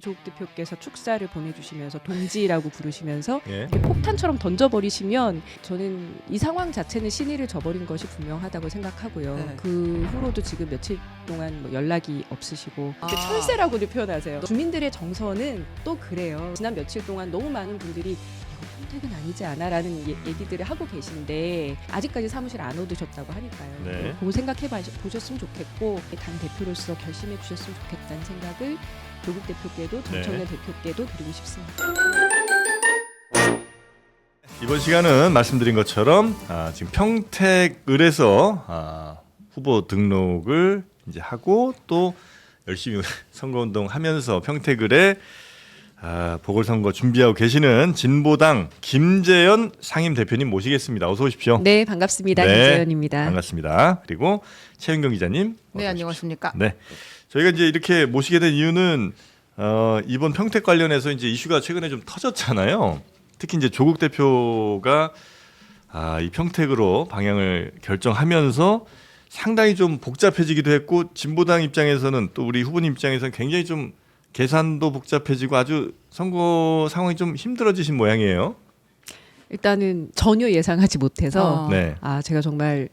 조국 대표께서 축사를 보내주시면서 동지라고 부르시면서 예. 이렇게 폭탄처럼 던져버리시면 저는 이 상황 자체는 신의를 저버린 것이 분명하다고 생각하고요. 네. 그 후로도 지금 며칠 동안 뭐 연락이 없으시고 철새라고도 표현하세요. 주민들의 정서는 또 그래요. 지난 며칠 동안 너무 많은 분들이 이거 평택은 아니지 않아? 라는 얘기들을 하고 계신데 아직까지 사무실 안 얻으셨다고 하니까요. 네. 그거 생각해 보셨으면 좋겠고 당 대표로서 결심해 주셨으면 좋겠다는 생각을 조국 대표께도 정청래 대표께도 드리고 싶습니다. 이번 시간은 말씀드린 것처럼 지금 평택을에서 후보 등록을 이제 하고 또 열심히 선거운동 하면서 평택을에 보궐선거 준비하고 계시는 진보당 김재현 상임대표님 모시겠습니다. 어서 오십시오. 네, 반갑습니다. 네, 김재현입니다. 반갑습니다. 그리고 최윤경 기자님. 네, 안녕하십니까. 네, 저희가 이제 이렇게 모시게 된 이유는 이번 평택 관련해서 이제 이슈가 최근에 좀 터졌잖아요. 특히 이제 조국 대표가 이 평택으로 방향을 결정하면서 상당히 좀 복잡해지기도 했고 진보당 입장에서는 또 우리 후보님 입장에서는 굉장히 좀 계산도 복잡해지고 아주 선거 상황이 좀 힘들어지신 모양이에요. 일단은 전혀 예상하지 못해서 네. 제가 정말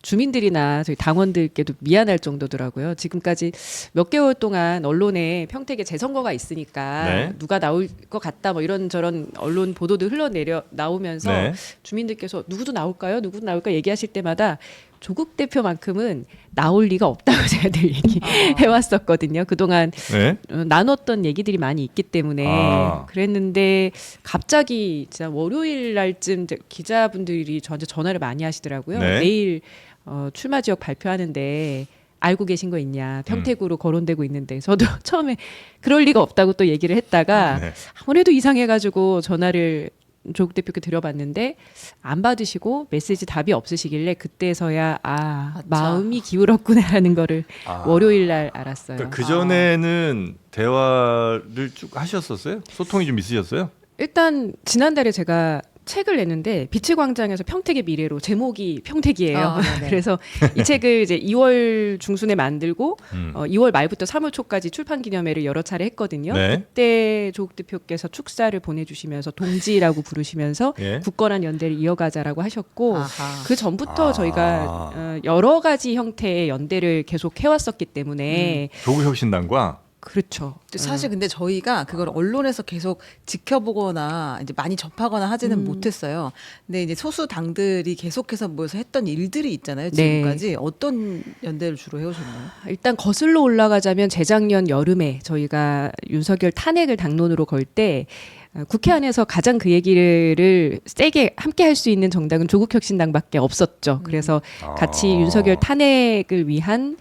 주민들이나 저희 당원들께도 미안할 정도더라고요. 지금까지 몇 개월 동안 언론에 평택에 재선거가 있으니까 네. 누가 나올 것 같다 뭐 이런저런 언론 보도도 나오면서 네. 주민들께서 누구도 나올까요? 누구도 나올까 얘기하실 때마다 조국 대표만큼은 나올 리가 없다고 제가 늘 얘기해왔었거든요. 그동안 네. 나눴던 얘기들이 많이 있기 때문에 그랬는데 갑자기 진짜 월요일 날쯤 기자분들이 저한테 전화를 많이 하시더라고요. 네. 내일 출마 지역 발표하는데 알고 계신 거 있냐. 평택으로 거론되고 있는데 저도 처음에 그럴 리가 없다고 또 얘기를 했다가 네. 아무래도 이상해가지고 전화를 조국 대표께 드려봤는데 안 받으시고 메시지 답이 없으시길래 그때서야 마음이 기울었구나라는 거를 월요일 날 알았어요. 그러니까 그 전에는 대화를 쭉 하셨었어요? 소통이 좀 있으셨어요? 일단 지난달에 제가 책을 냈는데 빛의 광장에서 평택의 미래로 제목이 평택이에요. 그래서 이 책을 이제 2월 중순에 만들고 2월 말부터 3월 초까지 출판 기념회를 여러 차례 했거든요. 네. 그때 조국 대표께서 축사를 보내주시면서 동지라고 부르시면서 예. 굳건한 연대를 이어가자라고 하셨고 그 전부터 저희가 여러 가지 형태의 연대를 계속 해왔었기 때문에 조국혁신당과 그렇죠. 사실 근데 저희가 그걸 언론에서 계속 지켜보거나 이제 많이 접하거나 하지는 못했어요. 근데 이제 소수 당들이 계속해서 모여서 했던 일들이 있잖아요. 지금까지 네. 어떤 연대를 주로 해오셨나요? 일단 거슬러 올라가자면 재작년 여름에 저희가 윤석열 탄핵을 당론으로 걸 때 국회 안에서 가장 그 얘기를 세게 함께 할 수 있는 정당은 조국혁신당밖에 없었죠. 그래서 같이 윤석열 탄핵을 위한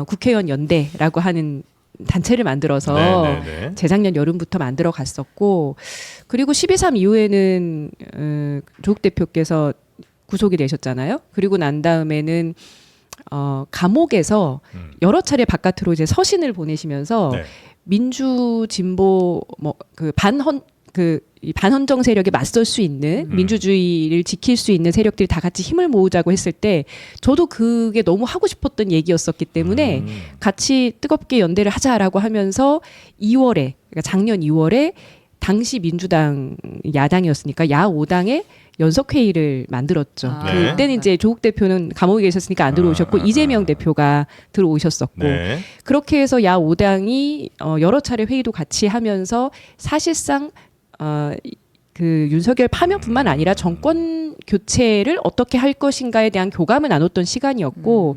국회의원 연대라고 하는 단체를 만들어서 재작년 여름부터 만들어 갔었고 그리고 12.3 이후에는 조국 대표께서 구속이 되셨잖아요. 그리고 난 다음에는 감옥에서 여러 차례 바깥으로 이제 서신을 보내시면서 민주 진보 이 반헌정 세력에 맞설 수 있는 민주주의를 지킬 수 있는 세력들이 다 같이 힘을 모으자고 했을 때 저도 그게 너무 하고 싶었던 얘기였었기 때문에 같이 뜨겁게 연대를 하자라고 하면서 2월에 그러니까 작년 2월에 당시 민주당 야당이었으니까 야5당의 연석회의를 만들었죠. 그때는 이제 조국 대표는 감옥에 계셨으니까 안 들어오셨고 이재명 대표가 들어오셨었고 그렇게 해서 야5당이 여러 차례 회의도 같이 하면서 사실상 그 윤석열 파면뿐만 아니라 정권 교체를 어떻게 할 것인가에 대한 교감을 나눴던 시간이었고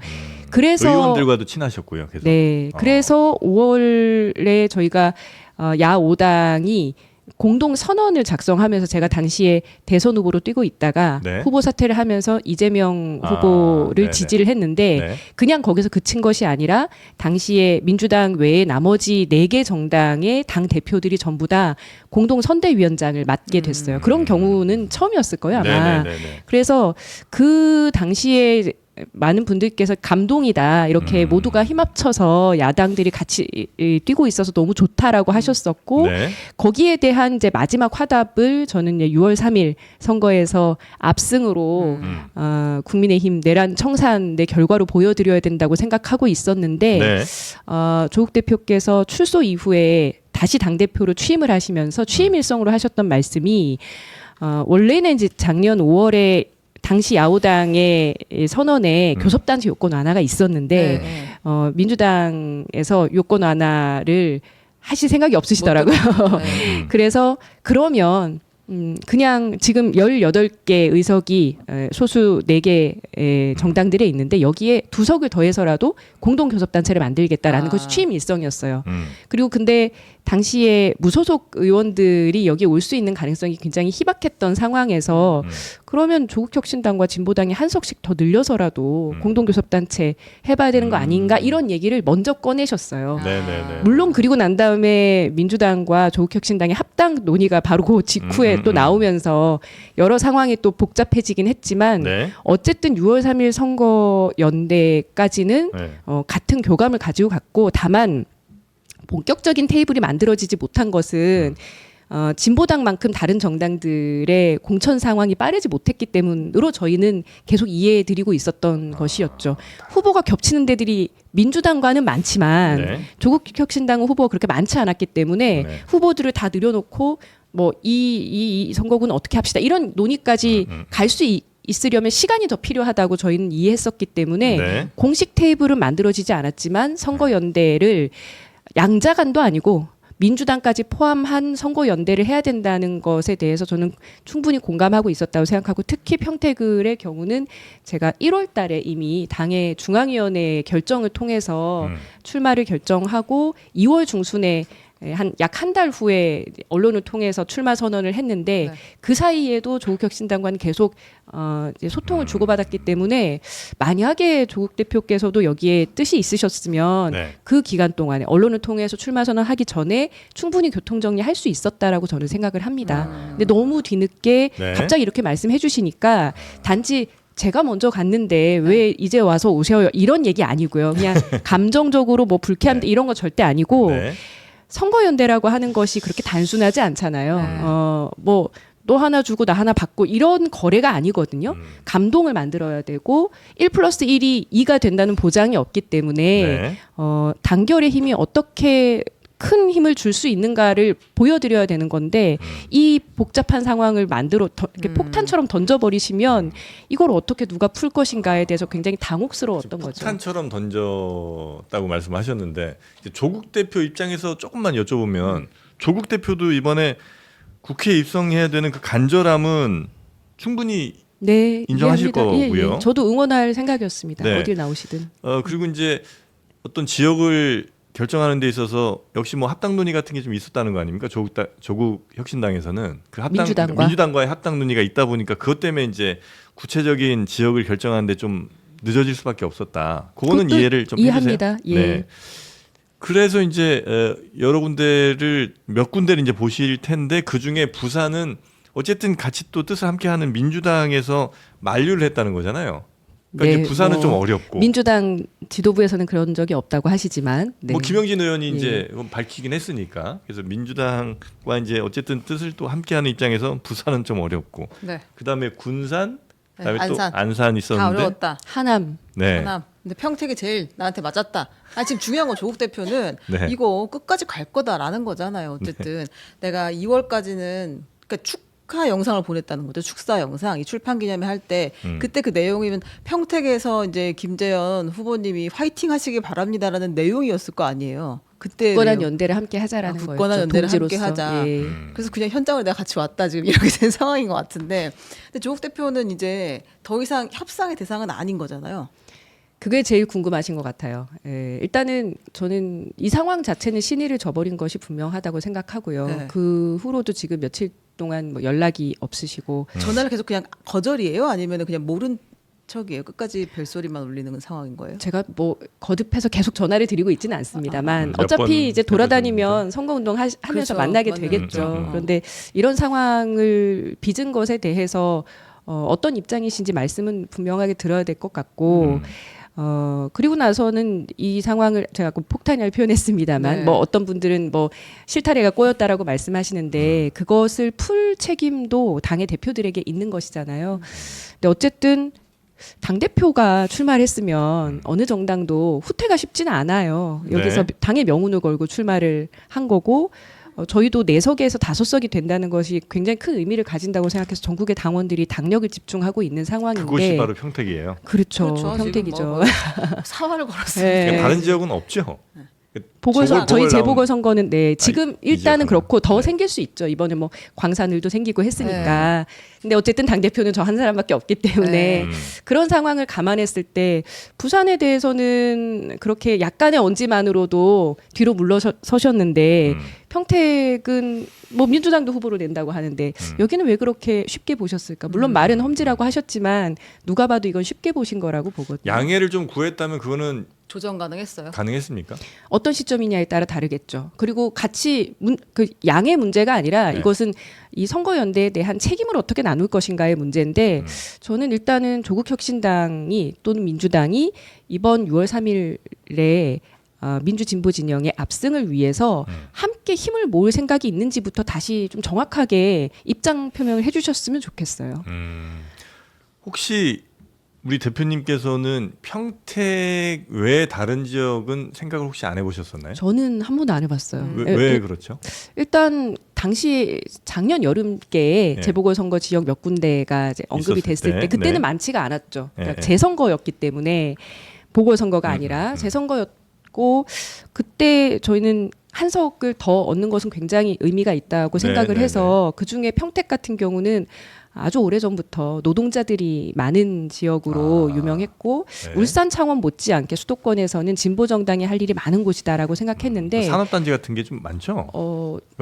그래서 의원들과도 친하셨고요. 계속. 네, 그래서 5월에 저희가 야5당이 공동 선언을 작성하면서 제가 당시에 대선 후보로 뛰고 있다가 후보 사퇴를 하면서 이재명 후보를 지지를 했는데 그냥 거기서 그친 것이 아니라 당시에 민주당 외에 나머지 4개 정당의 당 대표들이 전부 다 공동 선대위원장을 맡게 됐어요. 그런 경우는 처음이었을 거예요, 아마. 그래서 그 당시에 많은 분들께서 감동이다 이렇게 모두가 힘합쳐서 야당들이 같이 뛰고 있어서 너무 좋다라고 하셨었고 거기에 대한 이제 마지막 화답을 저는 6월 3일 선거에서 압승으로 국민의힘 내란 청산의 결과로 보여드려야 된다고 생각하고 있었는데 조국 대표께서 출소 이후에 다시 당대표로 취임을 하시면서 취임 일성으로 하셨던 말씀이 원래는 이제 작년 5월에 당시 야오당의 선언에 교섭단체 요건 완화가 있었는데 민주당에서 요건 완화를 하실 생각이 없으시더라고요. 그래서 그러면 그냥 지금 18개 의석이 소수 4개 정당들에 있는데 여기에 2석을 더해서라도 공동교섭단체를 만들겠다라는 것이 취임 일성이었어요. 그리고 근데 당시에 무소속 의원들이 여기에 올 수 있는 가능성이 굉장히 희박했던 상황에서 그러면 조국혁신당과 진보당이 한 석씩 더 늘려서라도 공동교섭단체 해봐야 되는 거 아닌가 이런 얘기를 먼저 꺼내셨어요. 물론 그리고 난 다음에 민주당과 조국혁신당의 합당 논의가 바로 그 직후에 또 나오면서 여러 상황이 또 복잡해지긴 했지만 어쨌든 6월 3일 선거 연대까지는 같은 교감을 가지고 갔고 다만 본격적인 테이블이 만들어지지 못한 것은 진보당만큼 다른 정당들의 공천 상황이 빠르지 못했기 때문으로 저희는 계속 이해해드리고 있었던 것이었죠. 후보가 겹치는 데들이 민주당과는 많지만 조국혁신당은 후보가 그렇게 많지 않았기 때문에 후보들을 다 늘여놓고 뭐 이 선거구는 어떻게 합시다 이런 논의까지 갈 수 있으려면 시간이 더 필요하다고 저희는 이해했었기 때문에 공식 테이블은 만들어지지 않았지만 선거연대를 양자간도 아니고 민주당까지 포함한 선거연대를 해야 된다는 것에 대해서 저는 충분히 공감하고 있었다고 생각하고 특히 평택을의 경우는 제가 1월 달에 이미 당의 중앙위원회 결정을 통해서 출마를 결정하고 2월 중순에 약 한 달 후에 언론을 통해서 출마 선언을 했는데 그 사이에도 조국혁신당과는 계속 이제 소통을 주고받았기 때문에 만약에 조국 대표께서도 여기에 뜻이 있으셨으면 그 기간 동안에 언론을 통해서 출마 선언하기 전에 충분히 교통정리할 수 있었다라고 저는 생각을 합니다. 근데 너무 뒤늦게 갑자기 이렇게 말씀해 주시니까 단지 제가 먼저 갔는데 왜 이제 와서 오셔요 이런 얘기 아니고요. 그냥 감정적으로 뭐 불쾌한데 이런 거 절대 아니고 선거연대라고 하는 것이 그렇게 단순하지 않잖아요. 뭐 너 하나 주고 나 하나 받고 이런 거래가 아니거든요. 감동을 만들어야 되고 1+1이 2가 된다는 보장이 없기 때문에 단결의 힘이 어떻게 큰 힘을 줄 수 있는가를 보여드려야 되는 건데 이 복잡한 상황을 만들어 이렇게 폭탄처럼 던져버리시면 이걸 어떻게 누가 풀 것인가에 대해서 굉장히 당혹스러웠던 거죠. 폭탄처럼 던졌다고 말씀하셨는데 이제 조국 대표 입장에서 조금만 여쭤보면 조국 대표도 이번에 국회에 입성해야 되는 그 간절함은 충분히 인정하실 거고요. 예. 저도 응원할 생각이었습니다. 어딜 나오시든. 그리고 이제 어떤 지역을 결정하는 데 있어서 역시 뭐 합당 논의 같은 게 좀 있었다는 거 아닙니까? 조국 혁신당에서는 그 민주당과의 합당 논의가 있다 보니까 그것 때문에 이제 구체적인 지역을 결정하는데 좀 늦어질 수밖에 없었다. 그거는 이해를 좀 이해합니다. 해주세요. 예. 그래서 이제 여러 군데를 몇 군데를 이제 보실 텐데 그 중에 부산은 어쨌든 같이 또 뜻을 함께하는 민주당에서 만류를 했다는 거잖아요. 그러니까 이제 부산은 좀 어렵고 민주당 지도부에서는 그런 적이 없다고 하시지만 뭐 김영진 의원이 이제 밝히긴 했으니까 그래서 민주당과 이제 어쨌든 뜻을 또 함께하는 입장에서 부산은 좀 어렵고 그다음에 군산 그다음에 안산. 또 안산 있었는데 다 어려웠다. 하남. 하남. 근데 평택이 제일 나한테 맞았다. 지금 중요한 건 조국 대표는 이거 끝까지 갈 거다라는 거잖아요. 어쨌든 내가 2월까지는 그러니까 축하 영상을 보냈다는 거죠. 축사 영상. 이 출판 기념회 할 때 그때 그 내용이면 평택에서 이제 김재현 후보님이 화이팅 하시기 바랍니다라는 내용이었을 거 아니에요. 그때 굳건한 연대를 함께 하자라는 거예요. 굳건한 연대를 함께 하자. 그래서 그냥 현장으로 내가 같이 왔다 지금 이렇게 된 상황인 것 같은데, 근데 조국 대표는 이제 더 이상 협상의 대상은 아닌 거잖아요. 그게 제일 궁금하신 것 같아요. 일단은 저는 이 상황 자체는 신의를 저버린 것이 분명하다고 생각하고요. 그 후로도 지금 며칠 동안 뭐 연락이 없으시고 전화를 계속 그냥 거절이에요? 아니면 그냥 모른 척이에요? 끝까지 벨소리만 울리는 상황인 거예요? 제가 뭐 거듭해서 계속 전화를 드리고 있지는 않습니다만 어차피 이제 돌아다니면 선거운동 하면서 그렇죠. 만나게 되겠죠. 그런데 이런 상황을 빚은 것에 대해서 어떤 입장이신지 말씀은 분명하게 들어야 될 것 같고 그리고 나서는 이 상황을 제가 폭탄이라고 표현했습니다만 뭐 어떤 분들은 뭐 실타래가 꼬였다라고 말씀하시는데 그것을 풀 책임도 당의 대표들에게 있는 것이잖아요. 근데 어쨌든 당대표가 출마를 했으면 어느 정당도 후퇴가 쉽지는 않아요. 여기서 네. 당의 명운을 걸고 출마를 한 거고 저희도 4석에서 5석이 된다는 것이 굉장히 큰 의미를 가진다고 생각해서 전국의 당원들이 당력을 집중하고 있는 상황인데 그곳이 바로 평택이에요. 그렇죠. 그렇죠. 평택이죠. 지금 뭐 사활을 걸었어요. 네. 그러니까 다른 지역은 없죠. 저희 재보궐 나온- 선거는 네 지금 일단은 이제 그렇고 더 네. 생길 수 있죠. 이번에 뭐 광산을도 생기고 했으니까. 근데 어쨌든 당 대표는 저 한 사람밖에 없기 때문에 네. 그런 상황을 감안했을 때 부산에 대해서는 그렇게 약간의 언지만으로도 뒤로 물러서셨는데 평택은 뭐 민주당도 후보로 낸다고 하는데 여기는 왜 그렇게 쉽게 보셨을까? 물론 말은 험지라고 하셨지만 누가 봐도 이건 쉽게 보신 거라고 보거든요. 양해를 좀 구했다면 그거는 조정 가능했어요. 가능했습니까? 어떤 시점이냐에 따라 다르겠죠. 그리고 같이 그 양의 문제가 아니라 네. 이것은 이것은 이 선거연대에 대한 책임을 어떻게 나눌 것인가의 문제인데 저는 일단은 조국혁신당이 또는 민주당이 이번 6월 3일에 민주진보 진영의 압승을 위해서 함께 힘을 모을 생각이 있는지부터 다시 좀 정확하게 입장 표명을 해주셨으면 좋겠어요. 혹시 우리 대표님께서는 평택 외 다른 지역은 생각을 혹시 안 해보셨었나요? 저는 한 번도 안 해봤어요. 왜 그렇죠? 일단 당시 작년 여름께 네. 재보궐선거 지역 몇 군데가 이제 언급이 있었을 됐을 때, 때 그때는 네. 많지가 않았죠. 그러니까 네. 재선거였기 때문에 보궐선거가 아니라 재선거였고 그때 저희는 한석을 더 얻는 것은 굉장히 의미가 있다고 생각을 네, 해서 그중에 평택 같은 경우는 아주 오래전부터 노동자들이 많은 지역으로 유명했고 네. 울산 창원 못지않게 수도권에서는 진보 정당이 할 일이 많은 곳이다라고 생각했는데 산업단지 같은 게 좀 많죠?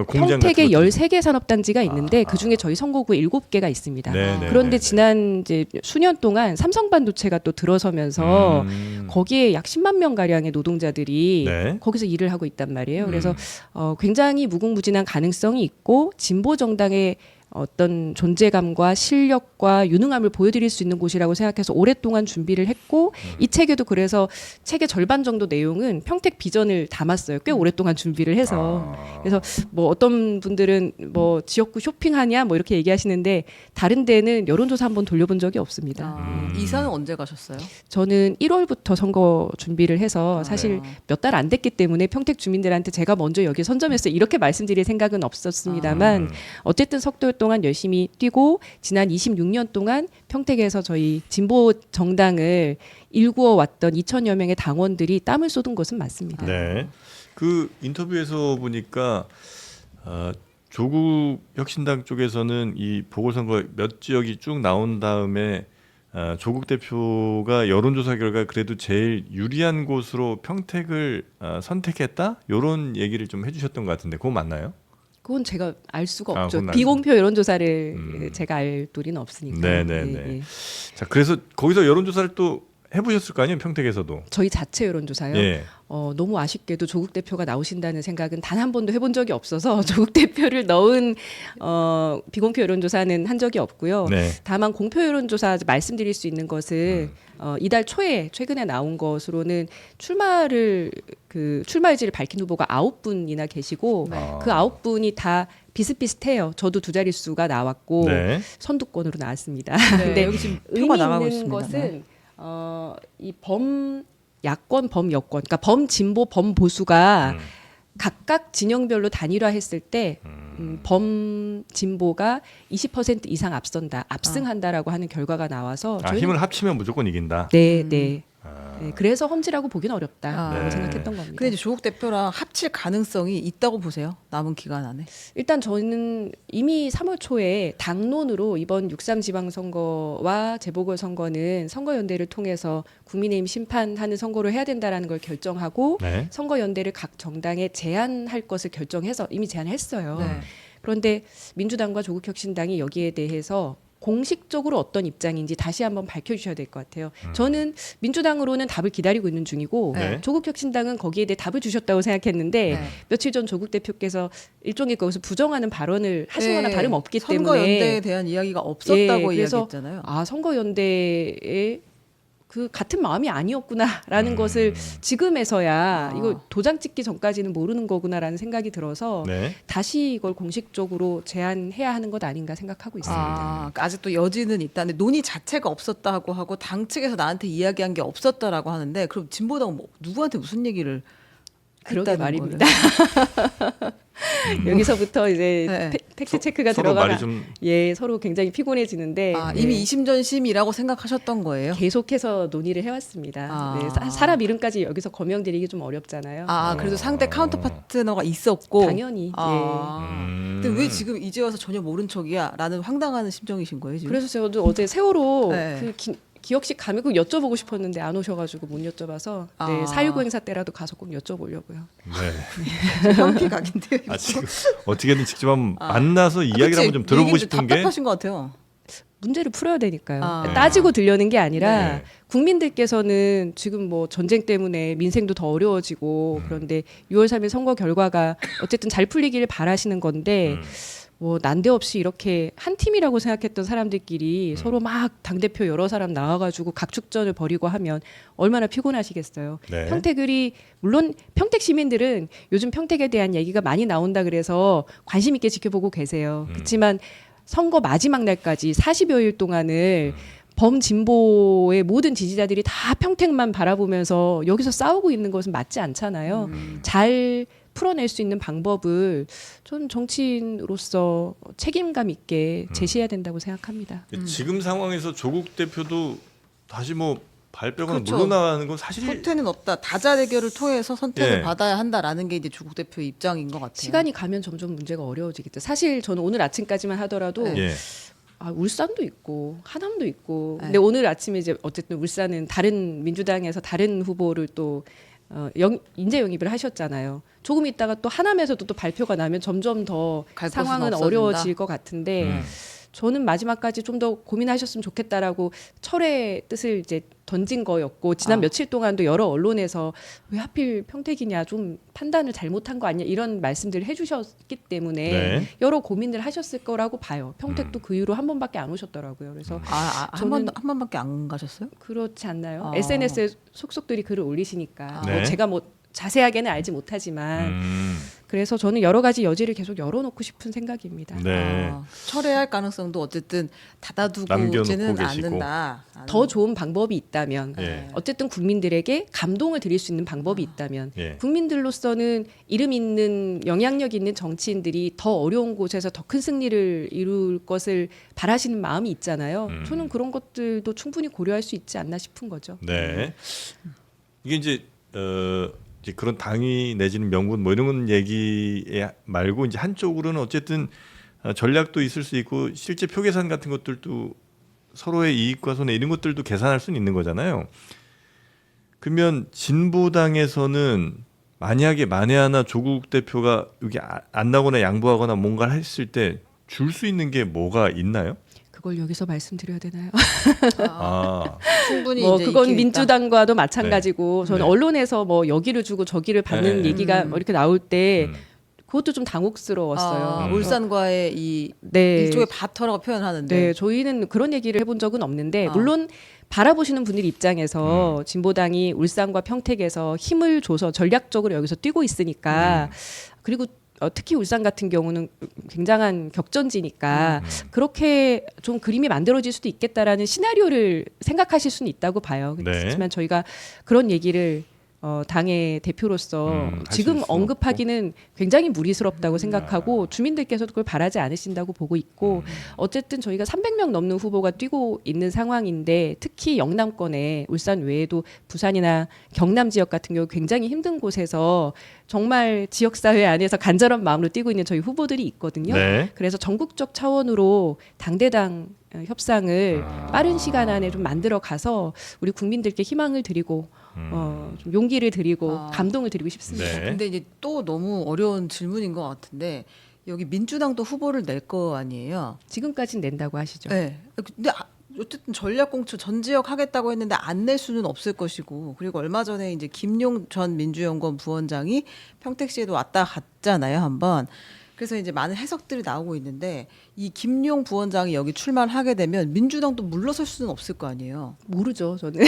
공장 평택에 같은 것도 13개 산업단지가 있는데 그중에 저희 선거구에 7개가 있습니다. 네, 네, 그런데 네, 지난 이제 수년 동안 삼성반도체가 또 들어서면서 거기에 약 10만 명 가량의 노동자들이 네. 거기서 일을 하고 있단 말이에요. 그래서 굉장히 무궁무진한 가능성이 있고 진보 정당의 어떤 존재감과 실력과 유능함을 보여드릴 수 있는 곳이라고 생각해서 오랫동안 준비를 했고 이 책에도 그래서 책의 절반 정도 내용은 평택 비전을 담았어요. 꽤 오랫동안 준비를 해서 그래서 뭐 어떤 분들은 뭐 지역구 쇼핑하냐 뭐 이렇게 얘기하시는데 다른 데는 여론조사 한번 돌려본 적이 없습니다. 이사는 언제 가셨어요? 저는 1월부터 선거 준비를 해서 사실 네. 몇 달 안 됐기 때문에 평택 주민들한테 제가 먼저 여기 선점했어요. 이렇게 말씀드릴 생각은 없었습니다만 어쨌든 석돌 동안 열심히 뛰고 지난 26년 동안 평택에서 저희 진보 정당을 일구어 왔던 2천여 명의 당원들이 땀을 쏟은 것은 맞습니다. 네. 그 인터뷰에서 보니까 조국 혁신당 쪽에서는 이 보궐선거 몇 지역이 쭉 나온 다음에 조국 대표가 여론조사 결과 그래도 제일 유리한 곳으로 평택을 선택했다? 이런 얘기를 좀 해주셨던 것 같은데 그거 맞나요? 그건 제가 알 수가 없죠. 그건 비공표 여론조사를 제가 알 도리는 없으니까. 네네네. 예, 예. 자, 그래서 거기서 여론조사를 또 해보셨을 거 아니에요, 평택에서도. 저희 자체 여론조사요. 예. 너무 아쉽게도 조국 대표가 나오신다는 생각은 단 한 번도 해본 적이 없어서 조국 대표를 넣은 비공표 여론조사는 한 적이 없고요. 네. 다만 공표 여론조사 말씀드릴 수 있는 것은 이달 초에 최근에 나온 것으로는 출마 의지를 밝힌 후보가 9분이나 계시고 그 9분이 다 비슷비슷해요. 저도 두 자릿수가 나왔고 네. 선두권으로 나왔습니다. 네, 근데 여기 지금 의미 표가 나가고 있는 있습니다. 것은 네. 이 야권, 범여권, 그러니까 범진보, 범보수가 각각 진영별로 단일화했을 때 범진보가 20% 이상 압승한다라고 하는 결과가 나와서 저희는 힘을 합치면 무조건 이긴다. 네. 네, 그래서 험지라고 보기는 어렵다라고 네. 생각했던 겁니다. 근데 이제 조국 대표랑 합칠 가능성이 있다고 보세요? 남은 기간 안에? 일단 저는 이미 3월 초에 당론으로 이번 6.3 지방선거와 재보궐선거는 선거연대를 통해서 국민의힘 심판하는 선거로 해야 된다라는 걸 결정하고 네. 선거연대를 각 정당에 제안할 것을 결정해서 이미 제안했어요. 네. 그런데 민주당과 조국혁신당이 여기에 대해서 공식적으로 어떤 입장인지 다시 한번 밝혀주셔야 될 것 같아요. 저는 민주당으로는 답을 기다리고 있는 중이고 네. 조국혁신당은 거기에 대해 답을 주셨다고 생각했는데 네. 며칠 전 조국 대표께서 일종의 거기서 부정하는 발언을 하시거나 네. 다름없기 선거연대에 때문에 대한 이야기가 없었다고 그래서 이야기했잖아요. 선거연대에 그 같은 마음이 아니었구나라는 것을 지금에서야 이거 도장 찍기 전까지는 모르는 거구나라는 생각이 들어서 네. 다시 이걸 공식적으로 제안해야 하는 것 아닌가 생각하고 있습니다. 그러니까 아직도 여지는 있다. 근데 논의 자체가 없었다고 하고 당 측에서 나한테 이야기한 게 없었다라고 하는데 그럼 진보당은 뭐 누구한테 무슨 얘기를 그러게 했다는 말입니다. 거예요? 여기서부터 이제 네. 팩트 체크가 서로 들어가면 말이 좀 서로 굉장히 피곤해지는데 이미 이심전심이라고 생각하셨던 거예요? 계속해서 논의를 해왔습니다. 네, 사람 이름까지 여기서 거명드리기 좀 어렵잖아요. 그래도 상대 카운터 파트너가 있었고 당연히. 근데 왜 지금 이제 와서 전혀 모른 척이야?라는 황당한 심정이신 거예요 지금? 그래서 저도 어제 세월호 네. 그 기억식 가면 꼭 여쭤보고 싶었는데 안 오셔가지고 못 여쭤봐서 4.19 행사 때라도 가서 꼭 여쭤보려고요. 네. 현피각인데요. 지금 어떻게든 직접 한번 만나서 이야기를 한번 좀 들어보고 싶은 게 답답하신 것 같아요. 문제를 풀어야 되니까요. 네. 따지고 들려는 게 아니라 네. 국민들께서는 지금 뭐 전쟁 때문에 민생도 더 어려워지고 그런데 6월 3일 선거 결과가 어쨌든 잘 풀리기를 바라시는 건데 뭐 난데없이 이렇게 한 팀이라고 생각했던 사람들끼리 서로 막 당대표 여러 사람 나와가지고 각축전을 벌이고 하면 얼마나 피곤하시겠어요. 네. 평택을이 물론 평택 시민들은 요즘 평택에 대한 얘기가 많이 나온다 그래서 관심 있게 지켜보고 계세요. 그렇지만 선거 마지막 날까지 40여일 동안을 범진보의 모든 지지자들이 다 평택만 바라보면서 여기서 싸우고 있는 것은 맞지 않잖아요. 잘 풀어낼 수 있는 방법을 저는 정치인으로서 책임감 있게 제시해야 된다고 생각합니다. 지금 상황에서 조국 대표도 다시 뭐 발표거나 그렇죠. 물러나는 건 사실 후퇴는 없다. 다자 대결을 통해서 선택을 예. 받아야 한다라는 게 이제 조국 대표의 입장인 것 같아요. 시간이 가면 점점 문제가 어려워지겠죠. 사실 저는 오늘 아침까지만 하더라도 네. 예. 울산도 있고 하남도 있고 네. 근데 오늘 아침에 이제 어쨌든 울산은 다른 민주당에서 다른 후보를 또 인재 영입을 하셨잖아요. 조금 있다가 또 하남에서도 또 발표가 나면 점점 더 갈 상황은 곳은 없어진다. 어려워질 것 같은데 저는 마지막까지 좀 더 고민하셨으면 좋겠다라고 철의 뜻을 이제 던진 거였고 지난 며칠 동안도 여러 언론에서 왜 하필 평택이냐 좀 판단을 잘못한 거 아니냐 이런 말씀들을 해주셨기 때문에 네. 여러 고민을 하셨을 거라고 봐요. 평택도 그 이후로 한 번밖에 안 오셨더라고요. 그래서 한 번밖에 안 가셨어요? 그렇지 않나요? SNS에 속속들이 글을 올리시니까 네. 뭐 제가 뭐 자세하게는 알지 못하지만 그래서 저는 여러 가지 여지를 계속 열어놓고 싶은 생각입니다. 네. 철회할 가능성도 어쨌든 닫아두고지는 남겨놓고 계시고. 않는다. 더 좋은 방법이 있다면 예. 어쨌든 국민들에게 감동을 드릴 수 있는 방법이 있다면 예. 국민들로서는 이름 있는 영향력 있는 정치인들이 더 어려운 곳에서 더 큰 승리를 이룰 것을 바라시는 마음이 있잖아요. 저는 그런 것들도 충분히 고려할 수 있지 않나 싶은 거죠. 네. 이게 이제 그런 당위 내지는 명분 뭐 이런 얘기 말고 이제 한쪽으로는 어쨌든 전략도 있을 수 있고 실제 표 계산 같은 것들도 서로의 이익과 손해 이런 것들도 계산할 수는 있는 거잖아요. 그러면 진보당에서는 만약에 만에 하나 조국 대표가 여기 안 나거나 양보하거나 뭔가를 했을 때 줄 수 있는 게 뭐가 있나요? 그걸 여기서 말씀드려야 되나요? 충분히 뭐 이제 그건 있긴 민주당과도 마찬가지고 저는 네. 언론에서 뭐 여기를 주고 저기를 받는 네. 얘기가 뭐 이렇게 나올 때 그것도 좀 당혹스러웠어요. 울산과의 이 네. 일종의 바터라고 표현하는데 네, 저희는 그런 얘기를 해본 적은 없는데 물론 바라보시는 분들 입장에서 진보당이 울산과 평택에서 힘을 줘서 전략적으로 여기서 뛰고 있으니까 그리고 특히 울산 같은 경우는 굉장한 격전지니까 그렇게 좀 그림이 만들어질 수도 있겠다라는 시나리오를 생각하실 수는 있다고 봐요. 네. 그렇지만 저희가 그런 얘기를 당의 대표로서 하실 지금 수는 언급하기는 굉장히 무리스럽다고 생각하고 주민들께서도 그걸 바라지 않으신다고 보고 있고 어쨌든 저희가 300명 넘는 후보가 뛰고 있는 상황인데 특히 영남권에 울산 외에도 부산이나 경남 지역 같은 경우 굉장히 힘든 곳에서 정말 지역사회 안에서 간절한 마음으로 뛰고 있는 저희 후보들이 있거든요. 네. 그래서 전국적 차원으로 당대당 협상을 빠른 시간 안에 좀 만들어 가서 우리 국민들께 희망을 드리고 좀 용기를 드리고 감동을 드리고 싶습니다. 네. 근데 이제 또 너무 어려운 질문인 것 같은데 여기 민주당도 후보를 낼 거 아니에요? 지금까지는 낸다고 하시죠. 네. 근데 어쨌든 전략공천 전 지역 하겠다고 했는데 안 낼 수는 없을 것이고 그리고 얼마 전에 이제 김용 전 민주연구원 부원장이 평택시에도 왔다 갔잖아요 한번. 그래서 이제 많은 해석들이 나오고 있는데 이 김용 부원장이 여기 출마를 하게 되면 민주당도 물러설 수는 없을 거 아니에요. 모르죠. 저는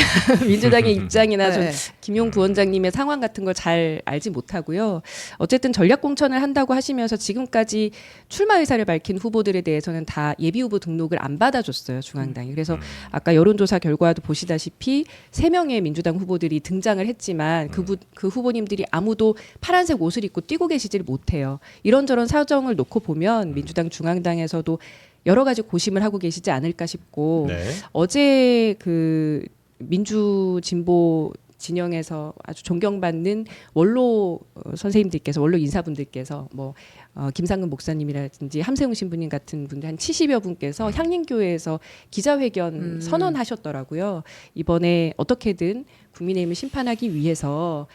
민주당의 입장이나 네. 김용 부원장님의 상황 같은 걸 잘 알지 못하고요. 어쨌든 전략 공천을 한다고 하시면서 지금까지 출마 의사를 밝힌 후보들에 대해서는 다 예비 후보 등록을 안 받아줬어요. 중앙당이. 그래서 아까 여론조사 결과도 보시다시피 3명의 민주당 후보들이 등장을 했지만 그 후보님들이 아무도 파란색 옷을 입고 뛰고 계시질 못해요. 이런저런 사정을 놓고 보면 민주당 중앙당에서도 여러 가지 고심을 하고 계시지 않을까 싶고 네. 어제 그 민주 진보 진영에서 아주 존경받는 원로 선생님들께서 원로 인사분들께서 뭐 김상근 목사님이라든지 함세웅 신부님 같은 분들 한 70여 분께서 향림교회에서 기자회견 선언하셨더라고요. 이번에 어떻게든 국민의힘을 심판하기 위해서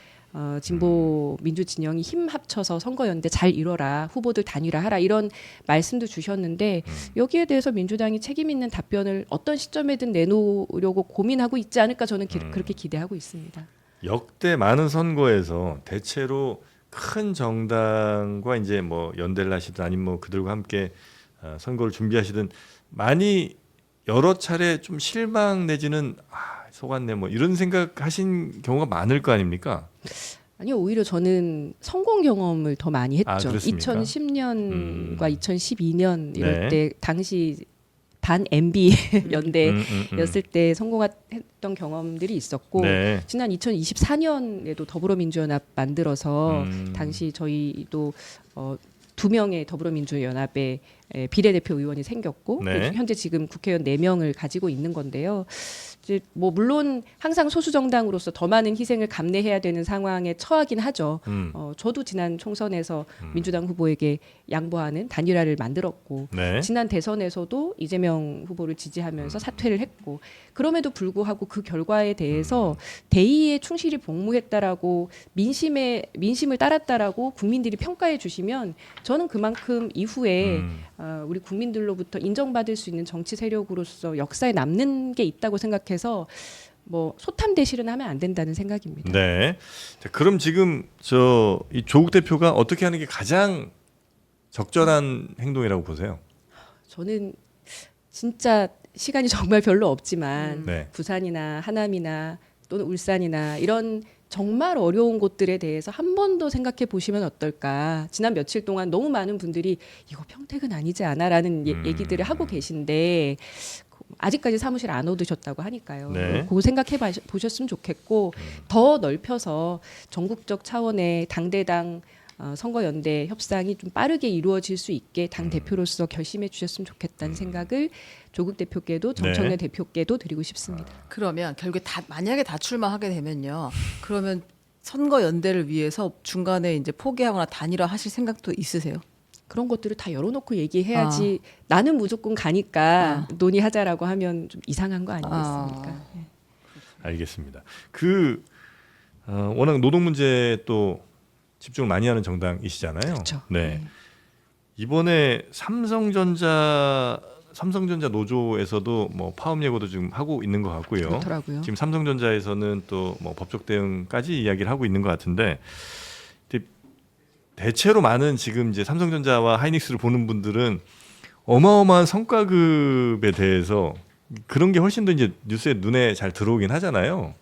진보 민주 진영이 힘 합쳐서 선거연대 잘 이뤄라, 후보들 단일화하라 이런 말씀도 주셨는데 여기에 대해서 민주당이 책임 있는 답변을 어떤 시점에든 내놓으려고 고민하고 있지 않을까 저는 그렇게 기대하고 있습니다. 역대 많은 선거에서 대체로 큰 정당과 이제 뭐 연대를 하시든 아니면 뭐 그들과 함께 선거를 준비하시든 많이 여러 차례 좀 실망 내지는 속았네 뭐 이런 생각하신 경우가 많을 거 아닙니까? 아니요, 오히려 저는 성공 경험을 더 많이 했죠. 그렇습니까? 2010년과 2012년 이럴 네. 때 당시 반 MB 연대였을 때 성공했던 경험들이 있었고 네. 지난 2024년에도 더불어민주연합 만들어서 당시 저희도 2명의 더불어민주연합의 비례대표 의원이 생겼고 네. 현재 지금 국회의원 4명을 가지고 있는 건데요. 이제 뭐 물론 항상 소수 정당으로서 더 많은 희생을 감내해야 되는 상황에 처하긴 하죠. 저도 지난 총선에서 민주당 후보에게 양보하는 단일화를 만들었고 네. 지난 대선에서도 이재명 후보를 지지하면서 사퇴를 했고 그럼에도 불구하고 그 결과에 대해서 대의에 충실히 복무했다라고 민심을 따랐다라고 국민들이 평가해 주시면 저는 그만큼 이후에 우리 국민들로부터 인정받을 수 있는 정치 세력으로서 역사에 남는 게 있다고 생각해서 뭐 소탐대실은 하면 안 된다는 생각입니다. 네. 자, 그럼 지금 이 조국 대표가 어떻게 하는 게 가장 적절한 행동이라고 보세요? 저는 진짜 시간이 정말 별로 없지만 네. 부산이나 하남이나 또는 울산이나 이런 정말 어려운 곳들에 대해서 한 번 더 생각해 보시면 어떨까. 지난 며칠 동안 너무 많은 분들이 이거 평택은 아니지 않아라는 얘기들을 하고 계신데 아직까지 사무실 안 얻으셨다고 하니까요. 네. 그거 생각해 보셨으면 좋겠고 더 넓혀서 전국적 차원의 당대당 선거연대 협상이 좀 빠르게 이루어질 수 있게 당 대표로서 결심해 주셨으면 좋겠다는 생각을 조국 대표께도 정청래 대표께도 드리고 싶습니다. 그러면 결국에 만약에 다 출마하게 되면요. 그러면 선거 연대를 위해서 중간에 이제 포기하거나 단일화 하실 생각도 있으세요? 그런 것들을 다 열어놓고 얘기해야지 나는 무조건 가니까 논의하자라고 하면 좀 이상한 거 아니겠습니까? 네. 알겠습니다. 워낙 노동 문제에 또 집중을 많이 하는 정당이시잖아요. 그렇죠. 네. 이번에 삼성전자 노조에서도 뭐 파업 예고도 지금 하고 있는 것 같고요. 그렇더라고요. 지금 삼성전자에서는 또 뭐 법적 대응까지 이야기를 하고 있는 것 같은데 대체로 많은 지금 이제 삼성전자와 하이닉스를 보는 분들은 어마어마한 성과급에 대해서 그런 게 훨씬 더 이제 뉴스에 눈에 잘 들어오긴 하잖아요.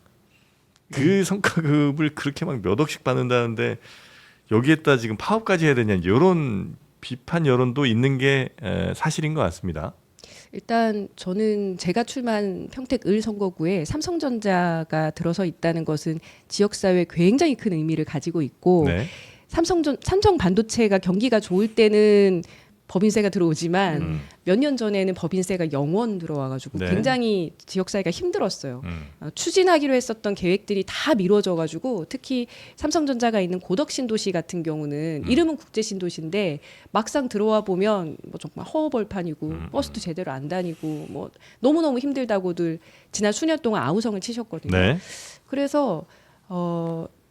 그 성과급을 그렇게 막 몇 억씩 받는다는데 여기에다 지금 파업까지 해야 되냐 이런 비판 여론도 있는 게 사실인 것 같습니다. 일단 저는 제가 출마한 평택 을 선거구에 삼성전자가 들어서 있다는 것은 지역사회에 굉장히 큰 의미를 가지고 있고 네. 삼성 반도체가 경기가 좋을 때는 법인세가 들어오지만 몇 년 전에는 법인세가 0원 들어와가지고 네. 굉장히 지역사회가 힘들었어요. 추진하기로 했었던 계획들이 다 미뤄져가지고 특히 삼성전자가 있는 고덕신도시 같은 경우는 이름은 국제신도시인데 막상 들어와 보면 뭐 정말 허허벌판이고 버스도 제대로 안 다니고 뭐 너무너무 힘들다고들 지난 수년 동안 아우성을 치셨거든요. 네. 그래서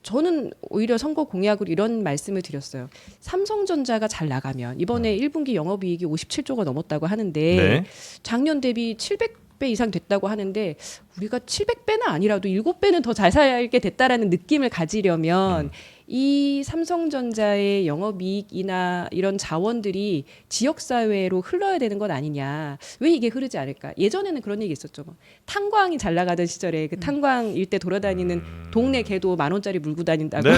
저는 오히려 선거 공약으로 이런 말씀을 드렸어요. 삼성전자가 잘 나가면 이번에 1분기 영업이익이 57조가 넘었다고 하는데 네. 작년 대비 700배 이상 됐다고 하는데 우리가 700배는 아니라도 7배는 더 잘 살게 됐다라는 느낌을 가지려면 이 삼성전자의 영업이익이나 이런 자원들이 지역사회로 흘러야 되는 건 아니냐. 왜 이게 흐르지 않을까. 예전에는 그런 얘기 있었죠. 뭐. 탄광이 잘 나가던 시절에 그 탄광 일대 돌아다니는 동네 개도 10,000원짜리 물고 다닌다고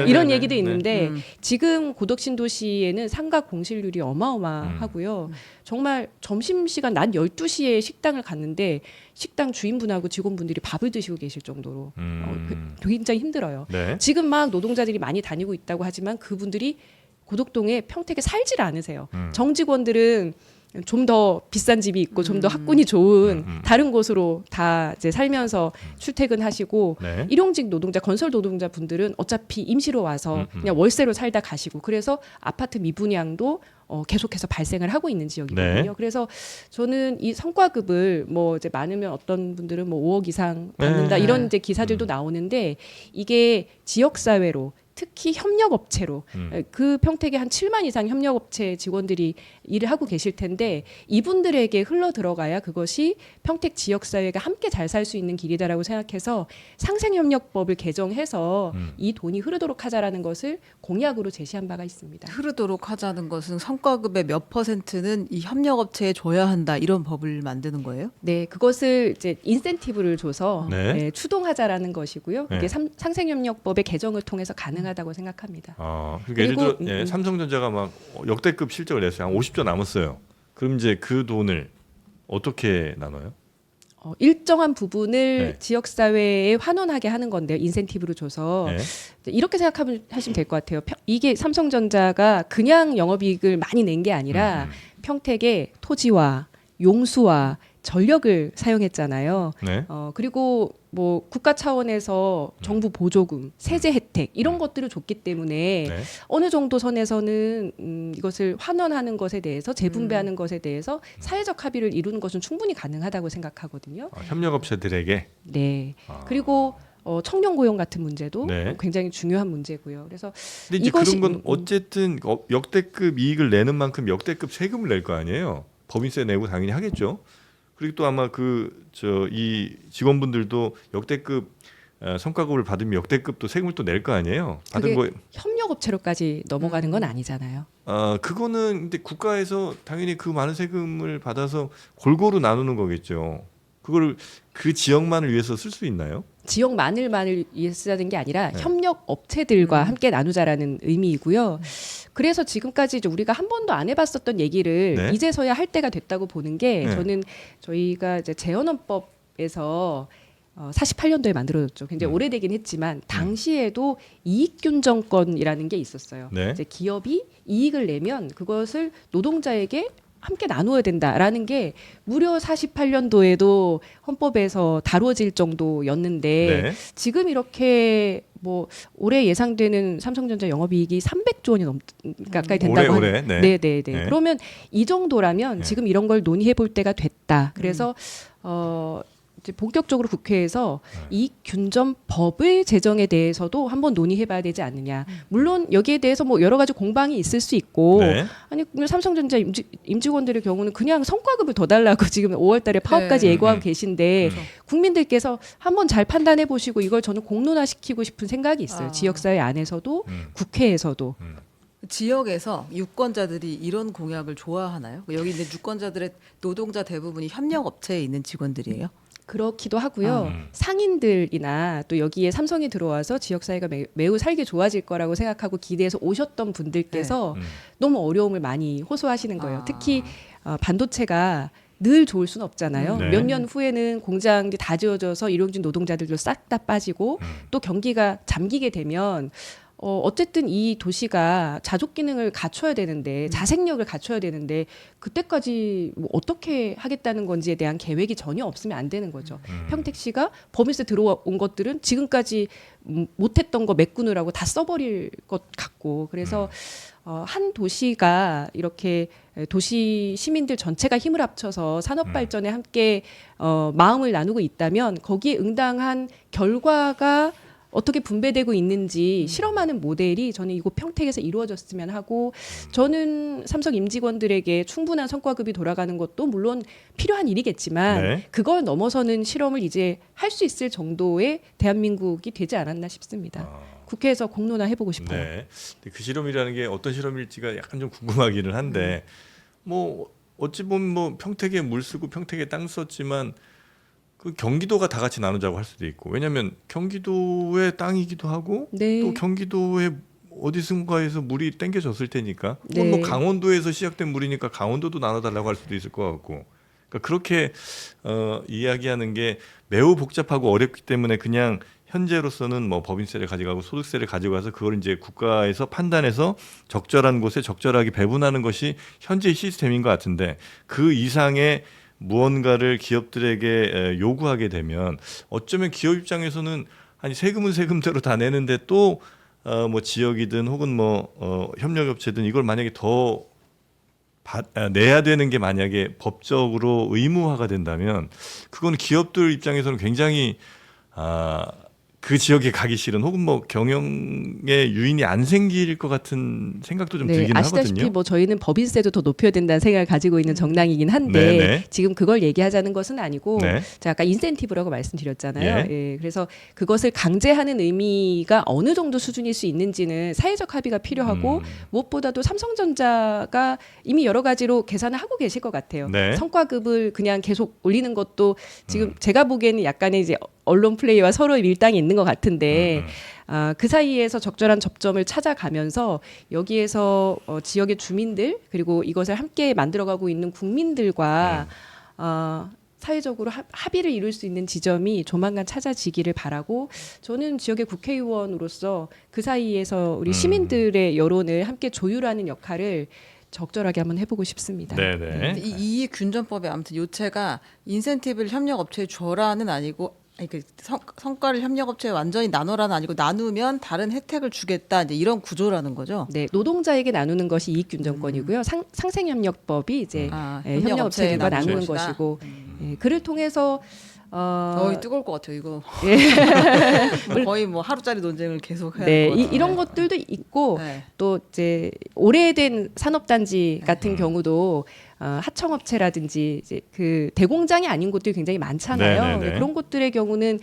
이런 얘기도 있는데 지금 고덕신도시에는 상가 공실률이 어마어마하고요. 정말 점심시간 낮 12시에 식당을 갔는데 식당 주인분하고 직원분들이 밥을 드시고 계실 정도로 굉장히 힘들어요. 네. 지금 막 노동자들이 많이 다니고 있다고 하지만 그분들이 고덕동에 평택에 살질 않으세요. 정직원들은 좀 더 비싼 집이 있고 좀 더 학군이 좋은 다른 곳으로 다 이제 살면서 출퇴근하시고 네. 일용직 노동자, 건설 노동자 분들은 어차피 임시로 와서 그냥 월세로 살다 가시고 그래서 아파트 미분양도 계속해서 발생을 하고 있는 지역이거든요. 네. 그래서 저는 이 성과급을 뭐 이제 많으면 어떤 분들은 뭐 5억 이상 받는다 네. 이런 이제 기사들도 나오는데 이게 지역 사회로 특히 협력업체로 그 평택에 한 7만 이상 협력업체 직원들이 일을 하고 계실 텐데 이분들에게 흘러 들어가야 그것이 평택 지역사회가 함께 잘 살 수 있는 길이다라고 생각해서 상생협력법을 개정해서 이 돈이 흐르도록 하자라는 것을 공약으로 제시한 바가 있습니다. 흐르도록 하자는 것은 성과급의 몇 %는 이 협력업체에 줘야 한다 이런 법을 만드는 거예요? 네, 그것을 이제 인센티브를 줘서 네. 네, 추동하자라는 것이고요. 그게 네. 상생협력법의 개정을 통해서 가능하다고 생각합니다. 그러니까 예를 들어 그리고, 삼성전자가 막 역대급 실적을 냈어요. 한 50조 남았어요. 그럼 이제 그 돈을 어떻게 나눠요? 일정한 부분을 네. 지역사회에 환원하게 하는 건데요. 인센티브를 줘서. 네. 이렇게 생각하시면 될 것 같아요. 이게 삼성전자가 그냥 영업이익을 많이 낸 게 아니라 평택에 토지와 용수와 전력을 사용했잖아요. 네. 그리고 뭐 국가 차원에서 정부 보조금, 세제 혜택 이런 것들을 줬기 때문에 네. 어느 정도 선에서는 이것을 환원하는 것에 대해서 재분배하는 것에 대해서 사회적 합의를 이루는 것은 충분히 가능하다고 생각하거든요. 협력업체들에게. 네. 그리고 청년 고용 같은 문제도 네. 굉장히 중요한 문제고요. 그래서 근데 이제 이것이- 그런 건 어쨌든 역대급 이익을 내는 만큼 역대급 세금을 낼 거 아니에요. 법인세 내고 당연히 하겠죠. 그리고 또 아마 이 직원분들도 역대급 성과급을 받으면 역대급도 세금을 또 낼 거 아니에요. 받은 거 협력업체로까지 넘어가는 건 아니잖아요. 그거는 근데 국가에서 당연히 그 많은 세금을 받아서 골고루 나누는 거겠죠. 그거를 그 지역만을 위해서 쓸 수 있나요? 지역만을 위해서 쓰자는 게 아니라 네. 협력업체들과 함께 나누자라는 의미이고요. 그래서 지금까지 이제 우리가 한 번도 안 해봤었던 얘기를 네. 이제서야 할 때가 됐다고 보는 게 네. 저는 저희가 이제 재헌헌법에서 48년도에 만들어졌죠. 굉장히 오래되긴 했지만 당시에도 이익균정권이라는 게 있었어요. 네. 이제 기업이 이익을 내면 그것을 노동자에게 함께 나누어야 된다라는 게 무려 48년도에도 헌법에서 다뤄질 정도였는데 네. 지금 이렇게 뭐 올해 예상되는 삼성전자 영업이익이 300조 원이 가까이 된다고 올해. 네. 네네네. 네. 그러면 이 정도라면 네. 지금 이런 걸 논의해 볼 때가 됐다. 그래서 이제 본격적으로 국회에서 이 균점법의 제정에 대해서도 한번 논의해봐야 되지 않느냐. 물론 여기에 대해서 뭐 여러 가지 공방이 있을 수 있고 네. 아니 삼성전자 임직원들의 경우는 그냥 성과급을 더 달라고 지금 5월달에 파업까지 네. 예고하고 계신데 그렇죠. 국민들께서 한번 잘 판단해 보시고 이걸 저는 공론화시키고 싶은 생각이 있어요. 지역사회 안에서도 국회에서도. 지역에서 유권자들이 이런 공약을 좋아하나요? 여기 있는 유권자들의 노동자 대부분이 협력업체에 있는 직원들이에요. 그렇기도 하고요. 상인들이나 또 여기에 삼성이 들어와서 지역사회가 매우 살기 좋아질 거라고 생각하고 기대해서 오셨던 분들께서 너무 어려움을 많이 호소하시는 거예요. 특히 반도체가 늘 좋을 수는 없잖아요. 네. 몇 년 후에는 공장이 다 지어져서 일용직 노동자들도 싹 다 빠지고 또 경기가 잠기게 되면 어쨌든 이 도시가 자족 기능을 갖춰야 되는데 자생력을 갖춰야 되는데 그때까지 뭐 어떻게 하겠다는 건지에 대한 계획이 전혀 없으면 안 되는 거죠. 평택시가 법인세 들어온 것들은 지금까지 못했던 거 메꾸느라고 다 써버릴 것 같고 그래서 한 도시가 이렇게 도시 시민들 전체가 힘을 합쳐서 산업 발전에 함께 마음을 나누고 있다면 거기에 응당한 결과가 어떻게 분배되고 있는지 실험하는 모델이 저는 이곳 평택에서 이루어졌으면 하고 저는 삼성 임직원들에게 충분한 성과급이 돌아가는 것도 물론 필요한 일이겠지만 네. 그걸 넘어서는 실험을 이제 할 수 있을 정도의 대한민국이 되지 않았나 싶습니다. 국회에서 공론화 해보고 싶어요. 네. 근데 그 실험이라는 게 어떤 실험일지가 약간 좀 궁금하기는 한데 뭐 어찌 보면 뭐 평택에 물 쓰고 평택에 땅 썼지만 그 경기도가 다 같이 나누자고 할 수도 있고 왜냐하면 경기도의 땅이기도 하고 네. 또 경기도의 어디선가에서 물이 땡겨졌을 테니까 네. 뭐 강원도에서 시작된 물이니까 강원도도 나눠달라고 할 수도 있을 것 같고 그러니까 그렇게 이야기하는 게 매우 복잡하고 어렵기 때문에 그냥 현재로서는 뭐 법인세를 가져가고 소득세를 가져가서 그걸 이제 국가에서 판단해서 적절한 곳에 적절하게 배분하는 것이 현재의 시스템인 것 같은데 그 이상의 무언가를 기업들에게 요구하게 되면 어쩌면 기업 입장에서는 아니 세금은 세금대로 다 내는데 또 뭐 지역이든 혹은 뭐 협력업체든 이걸 만약에 더 내야 되는 게 만약에 법적으로 의무화가 된다면 그건 기업들 입장에서는 굉장히 그 지역에 가기 싫은 혹은 뭐 경영의 유인이 안 생길 것 같은 생각도 좀 들긴 아시다시피 하거든요. 뭐 저희는 법인세도 더 높여야 된다는 생각을 가지고 있는 정당이긴 한데 네네. 지금 그걸 얘기하자는 것은 아니고 네. 제가 아까 인센티브라고 말씀드렸잖아요. 예. 예, 그래서 그것을 강제하는 의미가 어느 정도 수준일 수 있는지는 사회적 합의가 필요하고 무엇보다도 삼성전자가 이미 여러 가지로 계산을 하고 계실 것 같아요. 네. 성과급을 그냥 계속 올리는 것도 지금 제가 보기에는 약간의 이제 언론 플레이와 서로의 밀당이 있는 것 같은데 그 사이에서 적절한 접점을 찾아가면서 여기에서 지역의 주민들 그리고 이것을 함께 만들어가고 있는 국민들과 사회적으로 합의를 이룰 수 있는 지점이 조만간 찾아지기를 바라고 저는 지역의 국회의원으로서 그 사이에서 우리 시민들의 여론을 함께 조율하는 역할을 적절하게 한번 해보고 싶습니다. 네네. 이 이익균전법에 아무튼 요체가 인센티브를 협력업체에 줘라는 아니고 아니 그 성과를 협력업체에 완전히 나눠라는 아니고 나누면 다른 혜택을 주겠다 이제 이런 구조라는 거죠. 네, 노동자에게 나누는 것이 이익균전권이고요. 상생협력법이 이제 협력업체들과 나누는 것이고 그를 통해서 뜨거울 것 같아요 이거. 거의 뭐 하루짜리 논쟁을 계속 해야 네, 될 것 같아요. 이런 것들도 있고 네. 또 이제 오래된 산업단지 같은 경우도 하청업체라든지 이제 그 대공장이 아닌 곳들이 굉장히 많잖아요. 네네네. 그런 곳들의 경우는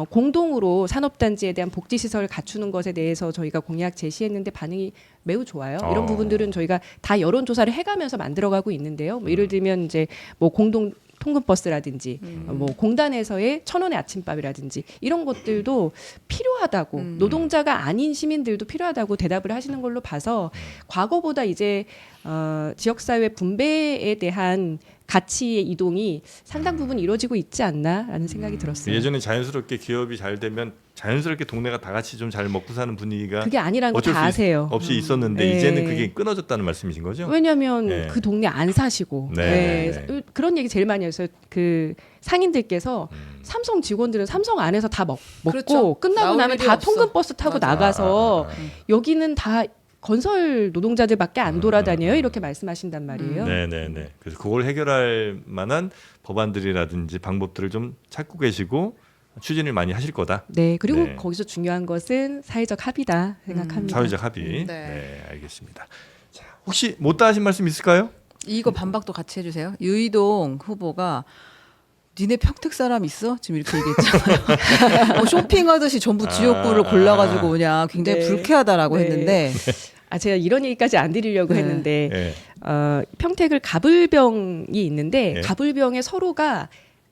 공동으로 산업단지에 대한 복지시설을 갖추는 것에 대해서 저희가 공약 제시했는데 반응이 매우 좋아요. 이런 부분들은 저희가 다 여론조사를 해가면서 만들어가고 있는데요. 뭐 예를 들면 이제 뭐 공동 통근버스라든지 뭐 공단에서의 1,000원의 아침밥이라든지 이런 것들도 필요하다고 노동자가 아닌 시민들도 필요하다고 대답을 하시는 걸로 봐서 과거보다 이제 지역사회 분배에 대한 가치의 이동이 상당 부분 이루어지고 있지 않나라는 생각이 들었어요. 예전에 자연스럽게 기업이 잘 되면 자연스럽게 동네가 다 같이 좀 잘 먹고 사는 분위기가 그게 아니라는 거 어쩔 다 수 아세요. 없이 있었는데 네. 이제는 그게 끊어졌다는 말씀이신 거죠? 왜냐하면 네. 그 동네 안 사시고 네. 네. 그런 얘기 제일 많이 했어요. 그 상인들께서 삼성 직원들은 삼성 안에서 다 먹고 그렇죠. 끝나고 나올 나면 일이 다 없어. 통근버스 타고 맞아. 나가서 여기는 다 건설 노동자들밖에 안 돌아다녀요. 이렇게 말씀하신단 말이에요. 네네네. 그래서 그걸 해결할 만한 법안들이라든지 방법들을 좀 찾고 계시고 추진을 많이 하실 거다. 네, 그리고 네. 거기서 중요한 것은 사회적 합의다 생각합니다. 사회적 합의. 네. 네, 알겠습니다. 자, 혹시 못다 하신 말씀 있을까요? 이거 반박도 같이 해주세요. 유이동 후보가 니네 평택 사람 있어? 지금 이렇게 얘기했잖아요. 쇼핑하듯이 전부 지역구를 골라가지고 그냥 굉장히 네. 불쾌하다라고 네. 했는데 제가 이런 얘기까지 안 드리려고 네. 했는데 네. 평택을 가불병이 있는데 네. 가불병에 서로가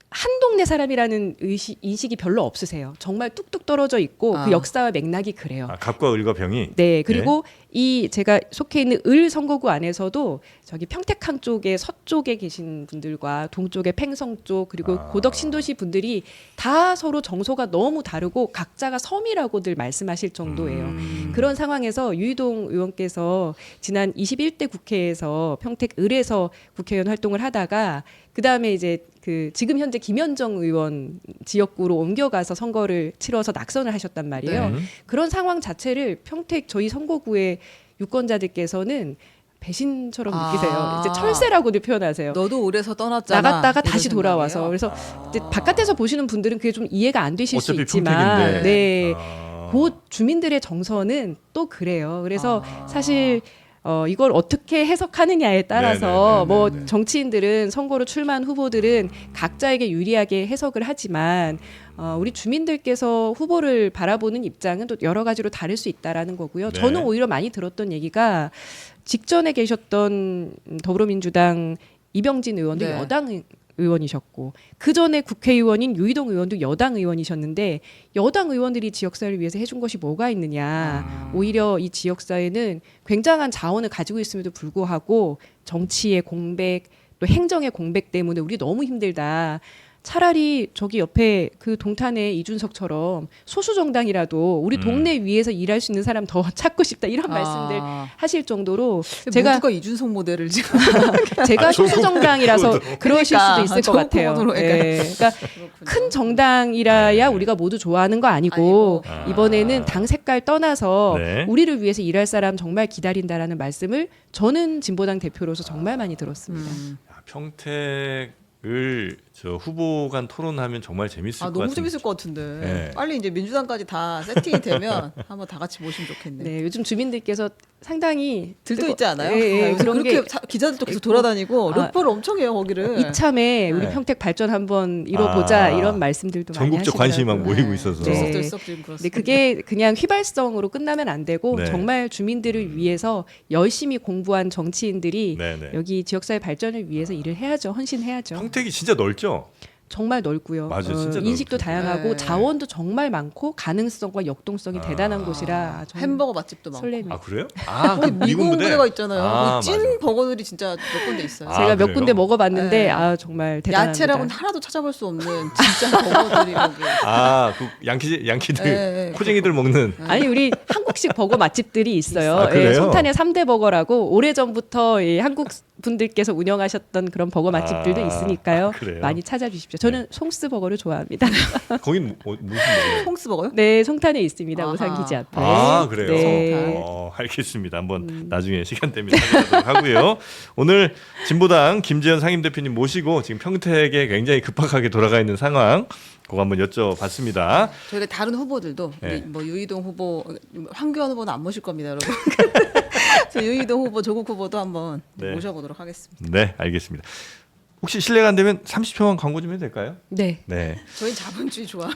한 동네 사람이라는 인식이 별로 없으세요. 정말 뚝뚝 떨어져 있고 그 역사와 맥락이 그래요. 갑과 을과 병이. 네, 그리고 이 제가 속해 있는 을 선거구 안에서도 저기 평택항 쪽에 서쪽에 계신 분들과 동쪽에 팽성 쪽 그리고 고덕 신도시 분들이 다 서로 정서가 너무 다르고 각자가 섬이라고들 말씀하실 정도예요. 그런 상황에서 유이동 의원께서 지난 21대 국회에서 평택 을에서 국회의원 활동을 하다가 그 다음에 이제 그 지금 현재 김현정 의원 지역구로 옮겨가서 선거를 치러서 낙선을 하셨단 말이에요. 네. 그런 상황 자체를 평택 저희 선거구의 유권자들께서는 배신처럼 느끼세요. 이제 철새라고도 표현하세요. 너도 을에서 떠났잖아. 나갔다가 이런 다시 돌아와서 생각이에요. 그래서 이제 바깥에서 보시는 분들은 그게 좀 이해가 안 되실 수 어차피 있지만 평택인데. 네. 그 주민들의 정서는 또 그래요. 그래서 사실 이걸 어떻게 해석하느냐에 따라서 네네네네네. 뭐 정치인들은 선거로 출마한 후보들은 각자에게 유리하게 해석을 하지만 우리 주민들께서 후보를 바라보는 입장은 또 여러 가지로 다를 수 있다라는 거고요. 네. 저는 오히려 많이 들었던 얘기가 직전에 계셨던 더불어민주당 이병진 의원도 네. 여당 의원이셨고 그 전에 국회의원인 유이동 의원도 여당 의원이셨는데 여당 의원들이 지역사회를 위해서 해준 것이 뭐가 있느냐. 오히려 이 지역사회는 굉장한 자원을 가지고 있음에도 불구하고 정치의 공백 또 행정의 공백 때문에 우리 너무 힘들다. 차라리 저기 옆에 그 동탄의 이준석처럼 소수 정당이라도 우리 동네 위에서 일할 수 있는 사람 더 찾고 싶다 이런 말씀들 하실 정도로 제가 모두가 이준석 모델을 지금 제가 소수 정당이라서 그러실 수도 있을 것 조국 같아요. 후보로, 그러니까 큰 정당이라야 우리가 모두 좋아하는 거 아니고 이번에는 당 색깔 떠나서 네. 우리를 위해서 일할 사람 정말 기다린다라는 말씀을 저는 진보당 대표로서 정말 많이 들었습니다. 평택을 저 후보 간 토론하면 정말 재밌을 것 같아요. 너무 재밌을 것 같은데 네. 빨리 이제 민주당까지 다 세팅이 되면 한번 다 같이 모시면 좋겠네. 네, 요즘 주민들께서 상당히 들떠 있지 않아요? 요새 그런 그런 게 기자들도 계속 돌아다니고 룩벌을 엄청 해요 거기를. 이참에 우리 네. 평택 발전 한번 이뤄보자 이런 말씀들도 많이 전국적 하시더라고요. 관심이 막 모이고 있어서. 네. 들썩들썩 지금 그렇습니다. 근데 그게 그냥 휘발성으로 끝나면 안 되고 네. 정말 주민들을 위해서 열심히 공부한 정치인들이 네네. 여기 지역사회 발전을 위해서 일을 해야죠. 헌신해야죠. 평택이 진짜 넓죠. 정말 넓고요. 맞아요, 진짜 인식도 넓죠. 다양하고 네. 자원도 정말 많고 가능성과 역동성이 대단한 곳이라 저는 햄버거 맛집도 많고. 설렘이. 아 그래요? 아, 거기 그 미군 부대가 있잖아요. 아, 거기 찐 맞아. 버거들이 진짜 몇 군데 있어요. 아, 제가 몇 그래요? 군데 먹어봤는데 네. 정말 대단합니다. 야채라고는 하나도 찾아볼 수 없는 진짜 버거들이 거기. 아, 그 양키들 네, 코쟁이들 먹는. 아니 우리 한국식 버거 맛집들이 있어요. 아, 그래요? 송탄의 3대 버거라고 오래전부터 한국 분들께서 운영하셨던 그런 버거 맛집들도 있으니까요. 그래요? 많이 찾아주십시오. 저는 송스 버거를 좋아합니다. 거긴 무슨 버거예요? 송스 버거요? 네, 송탄에 있습니다. 아하. 오산기지 앞에. 아 그래요? 네. 알겠습니다. 한번 나중에 시간 되면 찾아보도록 하고요. 오늘 진보당 김재현 상임대표님 모시고 지금 평택에 굉장히 급박하게 돌아가 있는 상황 그거 한번 여쭤봤습니다. 저희가 다른 후보들도 네. 우리 뭐 유이동 후보, 황교안 후보는 안 모실 겁니다, 여러분. 저 유이동 후보, 조국 후보도 한번 네. 모셔보도록 하겠습니다. 네, 알겠습니다. 혹시 실례가 안 되면 30초만 광고 좀 해도 될까요? 네. 네. 저희는 자본주의 좋아.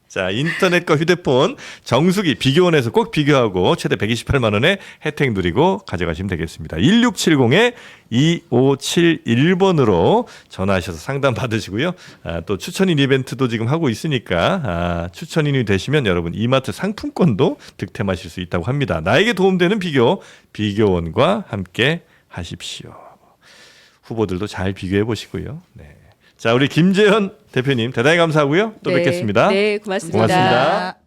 자, 인터넷과 휴대폰 정수기 비교원에서 꼭 비교하고 최대 128만 원의 혜택 누리고 가져가시면 되겠습니다. 1670-2571번으로 전화하셔서 상담 받으시고요. 또 추천인 이벤트도 지금 하고 있으니까 추천인이 되시면 여러분 이마트 상품권도 득템하실 수 있다고 합니다. 나에게 도움되는 비교원과 함께 하십시오. 후보들도 잘 비교해 보시고요. 네. 자, 우리 김재현 대표님 대단히 감사하고요. 또 네. 뵙겠습니다. 네, 고맙습니다. 고맙습니다.